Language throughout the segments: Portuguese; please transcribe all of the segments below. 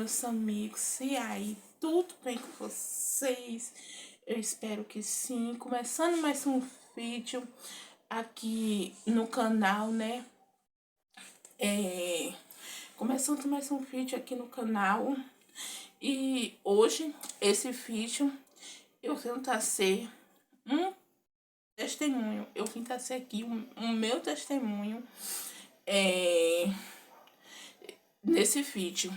meus amigos? E aí, tudo bem com vocês? Eu espero que sim. Começando mais um vídeo aqui no canal, né? Começando mais um vídeo aqui no canal. E hoje, esse vídeo, eu vim trazer um testemunho. Eu vim trazer aqui o meu testemunho nesse vídeo.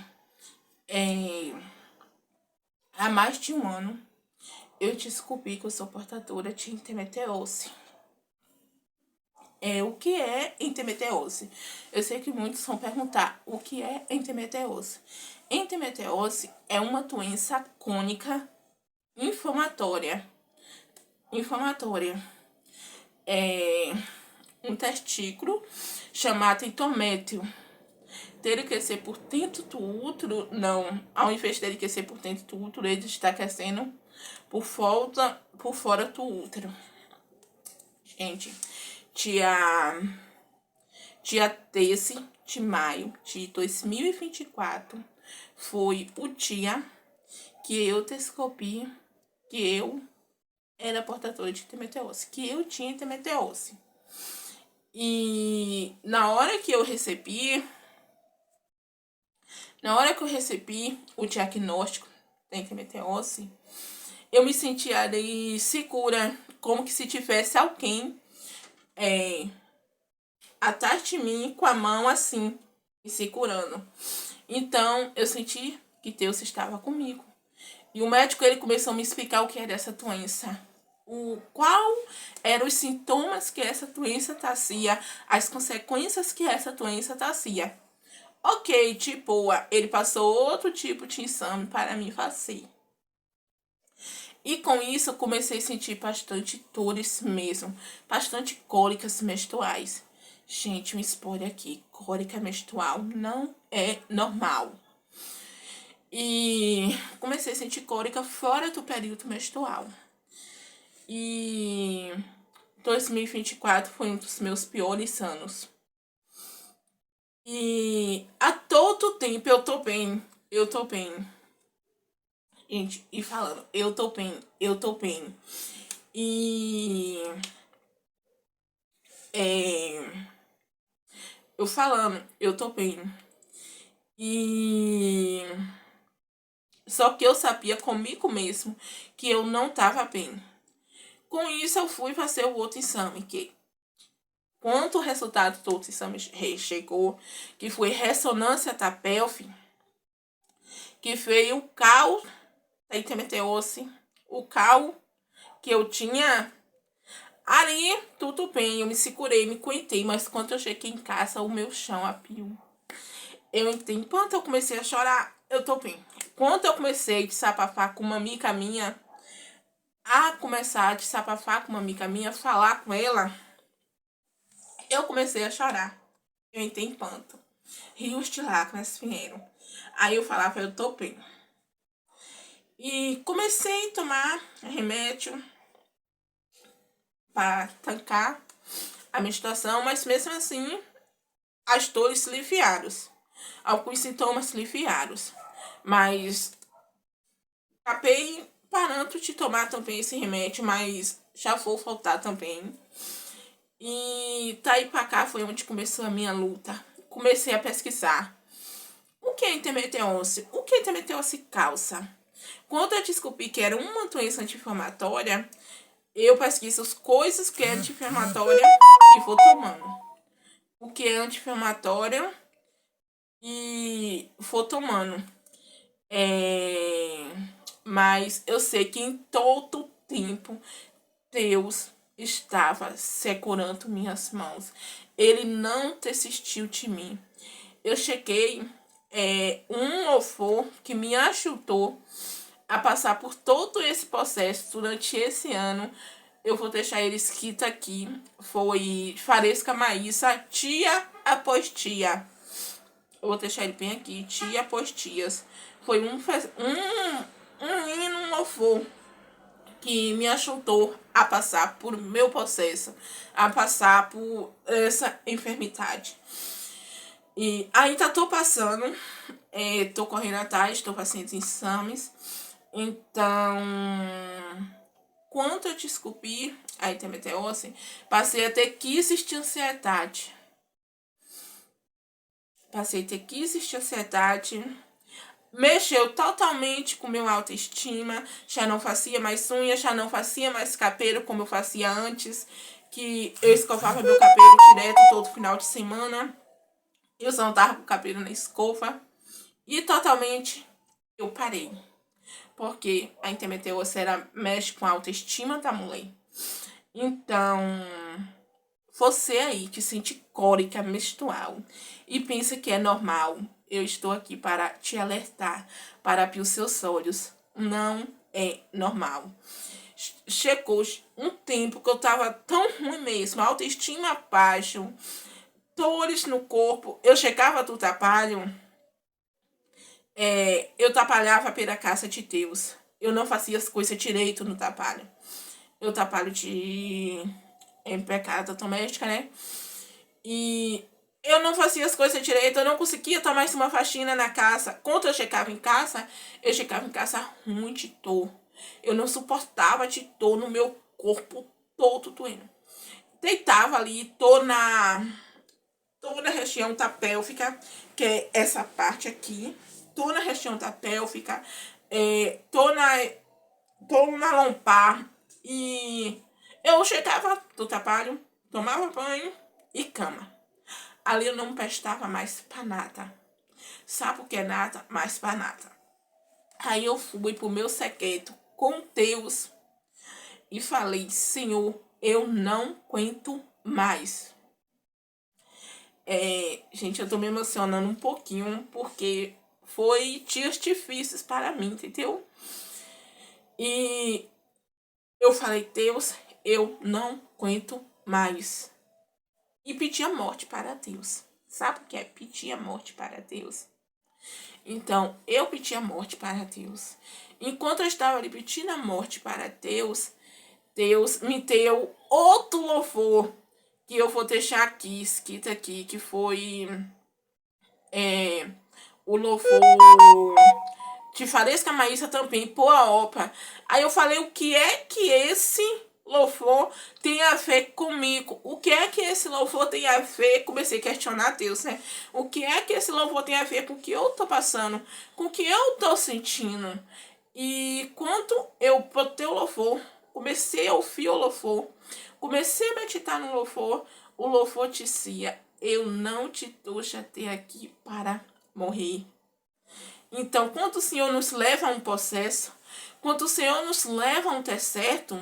Há mais de um ano, eu descobri que eu sou portadora de endometriose. O que é endometriose? Eu sei que muitos vão perguntar o que é endometriose. Endometriose é uma doença crônica inflamatória. É um testículo chamado endométrio. Dele crescer por dentro do útero, não. Ao invés dele crescer por dentro do útero, ele está crescendo por fora do útero. Gente, dia 13 de maio de 2024 foi o dia que eu descobri que eu era portadora de endometriose, que eu tinha endometriose. E na hora que eu recebi o diagnóstico da endometriose, eu me sentia ali segura, como que se tivesse alguém atrás de mim com a mão assim, me segurando. Então, eu senti que Deus estava comigo. E o médico, ele começou a me explicar o que era essa doença. Qual eram os sintomas que essa doença trazia, as consequências que essa doença trazia. Ok, de boa, ele passou outro tipo de exame para mim fazer. E com isso eu comecei a sentir bastante dores mesmo, bastante cólicas menstruais. Gente, um spoiler aqui, cólica menstrual não é normal. E comecei a sentir cólica fora do período menstrual. E 2024 foi um dos meus piores anos. E a todo tempo eu tô bem. Gente, e falando, eu tô bem. E eu falando, eu tô bem. E só que eu sabia comigo mesmo que eu não tava bem. Com isso eu fui fazer o outro exame, que quando o resultado do outro exame chegou, que foi ressonância da pelve, que veio o cal da endometriose, o cal que eu tinha ali, tudo bem, eu me segurei, me aguentei, mas quando eu cheguei em casa, o meu chão apiou. Eu entendi, quando eu comecei a chorar, eu tô bem. Quando eu comecei a desabafar com uma amiga minha, falar com ela, eu comecei a chorar. Eu entrei em panto. Rios de lágrimas vieram. Aí eu falava, eu tô bem. E comecei a tomar remédio para tancar a menstruação, mas mesmo assim, as dores se aliviaram. Alguns sintomas se aliviaram. Mas acabei parando de tomar também esse remédio, mas já vou faltar também. E daí pra cá foi onde começou a minha luta. Comecei a pesquisar. O que é endometriose? O que a endometriose causa? Quando eu descobri que era uma doença anti-inflamatória, eu pesquiso as coisas que é anti-inflamatória e vou tomando. O que é anti-inflamatória e vou tomando. Mas eu sei que em todo tempo Deus estava segurando minhas mãos. Ele não desistiu de mim. Eu cheguei um louvor que me ajudou a passar por todo esse processo durante esse ano. Eu vou deixar ele escrito aqui. Foi Faresca Maísa, dia após dia. Eu vou deixar ele bem aqui, dia após dias. Foi um hino, um louvor que me ajudou a passar por meu processo, a passar por essa enfermidade. E ainda tô passando, tô correndo atrás, tô paciente em exames. Então, quando eu descobri a endometriose, passei a ter crises de ansiedade. Mexeu totalmente com meu autoestima, já não fazia mais unha, já não fazia mais cabelo como eu fazia antes, que eu escovava meu cabelo direto todo final de semana, eu só andava com o cabelo na escova, e totalmente eu parei, porque a endometriose mexe com a autoestima da mulher. Então, você aí que sente cólica menstrual e pensa que é normal, eu estou aqui para te alertar, para abrir os seus olhos. Não é normal. Chegou um tempo que eu tava tão ruim mesmo, autoestima baixa, dores no corpo. Eu chegava do trabalho, eu trabalhava pela casa de Deus. Eu não fazia as coisas direito no trabalho. Eu trabalho de empregada doméstica, né? E eu não fazia as coisas direito, eu não conseguia tomar mais uma faxina na casa. Quando eu chegava em casa ruim de dor. Eu não suportava de dor no meu corpo todo doendo. Deitava ali, toda a região da pélvica, que é essa parte aqui, toda a região da pélvica, toda na lombar. E eu chegava do trabalho, tomava banho e cama. Ali eu não prestava mais pra nada. Sabe o que é nada? Mais pra nada. Aí eu fui pro meu secreto com Deus e falei: Senhor, eu não aguento mais. Gente, eu tô me emocionando um pouquinho porque foi dias difíceis para mim, entendeu? E eu falei: Deus, eu não aguento mais. E pedi a morte para Deus. Sabe o que é pedir a morte para Deus? Então, eu pedi a morte para Deus. Enquanto eu estava ali pedindo a morte para Deus, Deus me deu outro louvor que eu vou deixar aqui, escrito aqui, que foi o louvor de Faresca Maísa também, Poa Opa. Aí eu falei, o que é que esse louvor tem a ver comigo? O que é que esse louvor tem a ver? Comecei a questionar Deus, né? O que é que esse louvor tem a ver com o que eu tô passando? Com o que eu tô sentindo? E quando eu botei o louvor, comecei a ouvir o louvor, comecei a meditar no louvor, o louvor dizia: eu não te trouxe até aqui para morrer. Então, quando o Senhor nos leva a um processo, quando o Senhor nos leva a um deserto,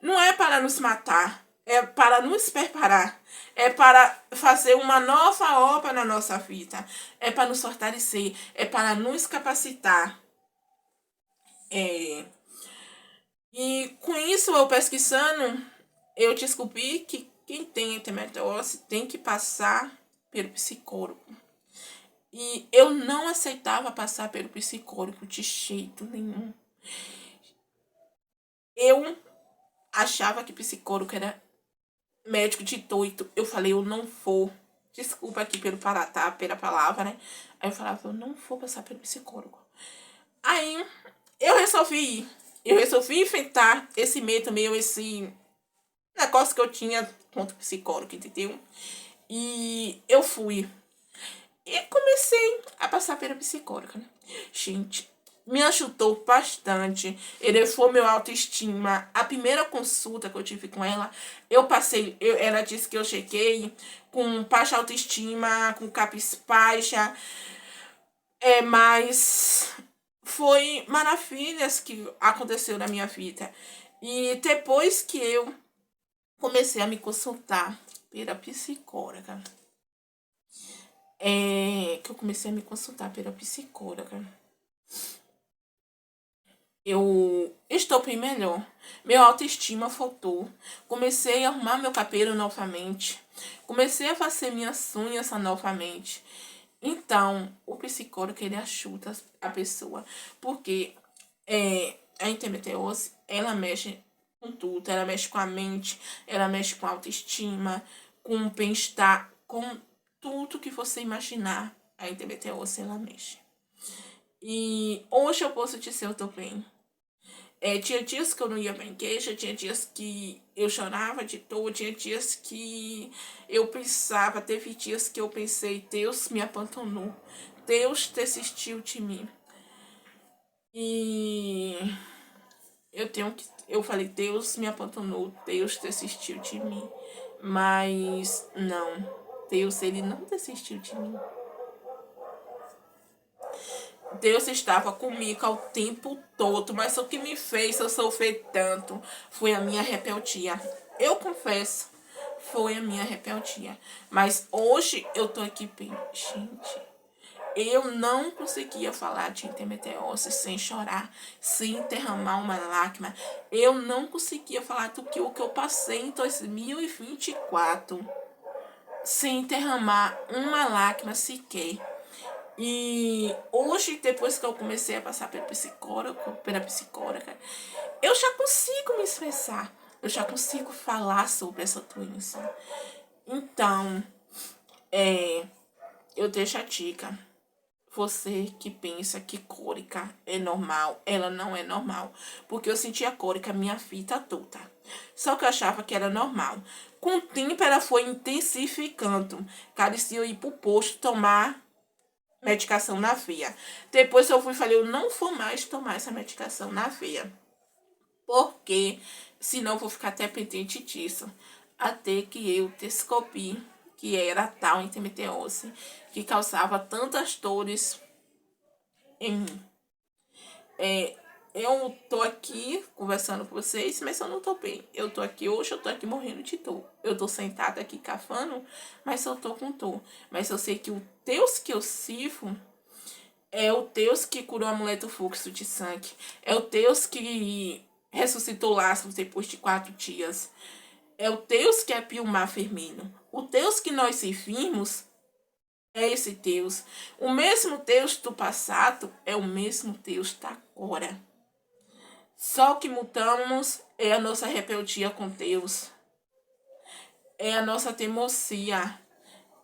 não é para nos matar, é para nos preparar, é para fazer uma nova obra na nossa vida, é para nos fortalecer, é para nos capacitar. E com isso, eu pesquisando, eu descobri que quem tem endometriose tem que passar pelo psicólogo. E eu não aceitava passar pelo psicólogo de jeito nenhum. Eu achava que psicólogo era médico de doido. Eu falei, eu não vou. Desculpa aqui pela palavra, né? Aí eu falava, eu não vou passar pelo psicólogo. Aí eu resolvi ir. Eu resolvi enfrentar esse medo meu, esse negócio que eu tinha contra o psicólogo, entendeu? E eu fui. E comecei a passar pela psicóloga, né? Gente, me ajudou bastante. Elevou meu autoestima. A primeira consulta que eu tive com ela, ela disse que eu cheguei com baixa autoestima, com capes baixa. Mas foi maravilhas que aconteceu na minha vida. E depois que eu comecei a me consultar pela psicóloga, que eu comecei a me consultar pela psicóloga, eu estou bem melhor. Meu autoestima voltou. Comecei a arrumar meu cabelo novamente. Comecei a fazer minhas unhas novamente. Então, o psicólogo, ele ajuda a pessoa. Porque a endometriose, ela mexe com tudo. Ela mexe com a mente, ela mexe com a autoestima, com o bem-estar, com tudo tudo que você imaginar, a endometriose ela mexe. E hoje eu posso dizer eu tô bem. Tinha dias que eu não ia pra igreja, tinha dias que eu chorava de dor, tinha dias que eu pensava, teve dias que eu pensei, Deus me abandonou, Deus desistiu de mim. E eu falei, Deus me abandonou, Deus desistiu de mim. Mas não, Deus ele não desistiu de mim. Deus estava comigo ao tempo todo, mas o que me fez eu sofrer tanto foi a minha rebeldia. Eu confesso, foi a minha rebeldia. Mas hoje eu tô aqui bem, gente. Eu não conseguia falar de endometriose sem chorar, sem derramar uma lágrima. Eu não conseguia falar do que o que eu passei em 2024 sem derramar uma lágrima sequer. E hoje, depois que eu comecei a passar pela psicóloga, eu já consigo me expressar. Eu já consigo falar sobre essa doença. Então, eu deixo a dica. Você que pensa que cólica é normal, ela não é normal. Porque eu sentia cólica minha vida toda. Só que eu achava que era normal. Com o tempo ela foi intensificando. Parecia eu ir pro posto tomar medicação na veia. Depois eu fui e falei, eu não vou mais tomar essa medicação na veia. Porque senão eu vou ficar dependente disso. Até que eu descobri que era tal endometriose que causava tantas dores em mim. Eu tô aqui conversando com vocês, mas eu não tô bem. Eu tô aqui hoje, eu tô aqui morrendo de dor. Eu tô sentada aqui cafando, mas eu tô com dor. Mas eu sei que o Deus que eu sirvo é o Deus que curou a mulher do fluxo de sangue. É o Deus que ressuscitou Lázaro depois de 4 dias. É o Deus que é Pilmar Firmino. O Deus que nós servimos é esse Deus. O mesmo Deus do passado é o mesmo Deus da agora. Só que mudamos é a nossa rebeldia com Deus. É a nossa teimosia.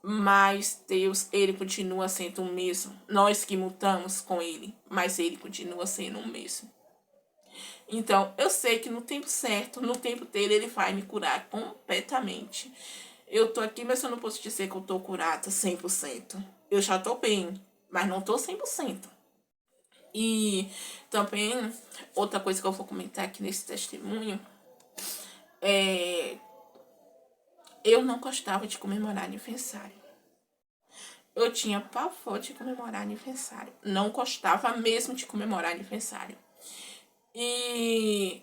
Mas Deus, ele continua sendo o mesmo. Nós que mudamos com ele, mas ele continua sendo o mesmo. Então, eu sei que no tempo certo, no tempo dele, ele vai me curar completamente. Eu tô aqui, mas eu não posso dizer que eu tô curada 100%. Eu já tô bem, mas não tô 100%. E também, outra coisa que eu vou comentar aqui nesse testemunho, eu não gostava de comemorar aniversário. Eu tinha pavor de comemorar aniversário. Não gostava mesmo de comemorar aniversário. E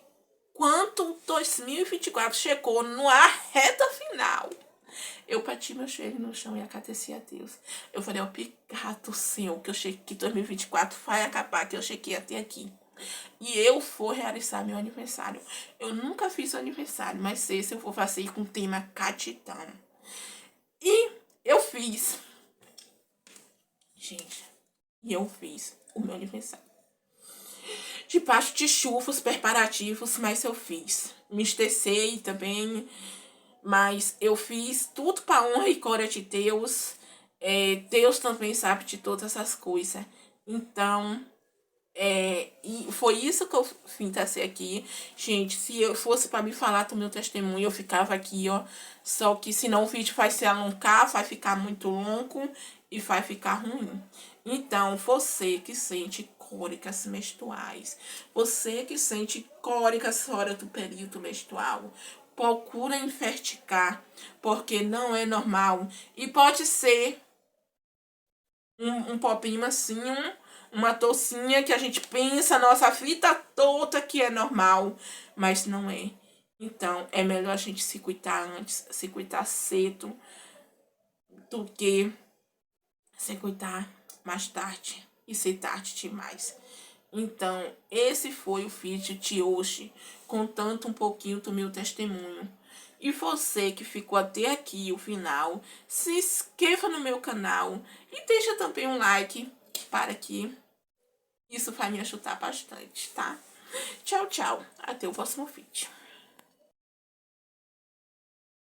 quando 2024 chegou na reta final, eu bati meu joelho no chão e agradeci a Deus. Eu falei, obrigado, Senhor, que eu cheguei que 2024 vai acabar, que eu cheguei até aqui. E eu vou realizar meu aniversário. Eu nunca fiz o aniversário, mas esse eu vou fazer com o tema gratidão. E eu fiz. Gente, e eu fiz o meu aniversário. Debaixo de chuvas preparativos, mas eu fiz. Me estressei também, mas eu fiz tudo para honra e glória de Deus. Deus também sabe de todas as coisas. Então, e foi isso que eu vim trazer aqui. Gente, se eu fosse para me falar do meu testemunho, eu ficava aqui, ó. Só que senão o vídeo vai se alongar, vai ficar muito longo e vai ficar ruim. Então, você que sente cólicas menstruais, você que sente cólicas fora do período menstrual, procura investigar, porque não é normal. E pode ser um popinho assim, uma tocinha que a gente pensa a nossa vida toda que é normal, mas não é. Então, é melhor a gente se cuidar antes, se cuidar cedo, do que se cuidar mais tarde e ser tarde demais. Então, esse foi o vídeo de hoje, contando um pouquinho do meu testemunho. E você que ficou até aqui o final, se inscreva no meu canal e deixa também um like para que isso vai me ajudar bastante, tá? Tchau, tchau. Até o próximo vídeo.